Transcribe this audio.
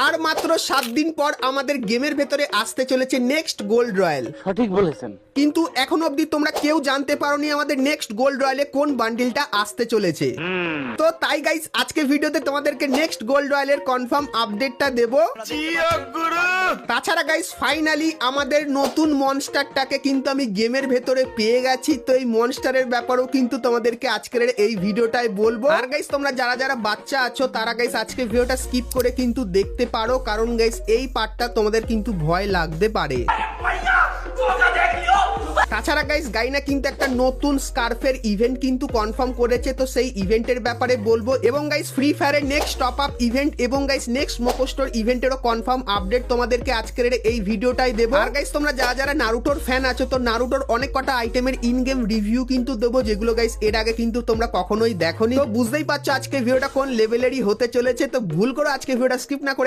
আর মাত্র 7 দিন পর আমাদের গেমের ভেতরে আসতে চলেছে নেক্সট গোল্ড রয়্যাল। সঠিক বলেছেন। কিন্তু এখন অবধি তোমরা কেউ জানতে পারোনি আমাদের নেক্সট গোল্ড রয়্যালে কোন বান্ডিলটা আসতে চলেছে। তো তাই গাইস আজকে ভিডিওতে তোমাদেরকে নেক্সট গোল্ড রয়্যালের কনফার্ম আপডেটটা দেব। তাছাড়া গাইস ফাইনালি আমাদের নতুন মনস্টারটাকে কিন্তু আমি গেমের ভেতরে পেয়ে গেছি। তো এই মনস্টারের ব্যাপারেও কিন্তু তোমাদেরকে আজকের এই ভিডিওটাই বলবো। আর গাইস তোমরা যারা যারা বাচ্চা আছো তারা গাইস আজকে ভিডিওটা স্কিপ করে কিন্তু দেখতে পারো, কারণ গাইস এই পার্টটা তোমাদের কিন্তু ভয় লাগতে পারে। তাছাড়া গাইস গাইনা কিন্তু একটা নতুন স্কার্ফের ইভেন্ট কিন্তু কনফার্ম করেছে, তো সেই ইভেন্টের ব্যাপারে বলবো। এবং গাইস ফ্রি ফায়ারের নেক্সট টপ আপ ইভেন্ট এবং গাইস নেক্সট মোকোস্টোর ইভেন্টেরও কনফার্ম আপডেট তোমাদেরকে আজকের এই ভিডিওটাই দেবো। আর গাইস তোমরা যারা যারা নারুটোর ফ্যান আছো তো নারুটোর অনেক কটা আইটেমের ইন গেম রিভিউ কিন্তু দেবো, যেগুলো গাইস এর আগে কিন্তু তোমরা কখনোই দেখোনি। তো বুঝতেই পারছো আজকে ভিডিওটা কোন লেভেলেরই হতে চলেছে। তো ভুল করে আজকে ভিডিওটা স্কিপ না করে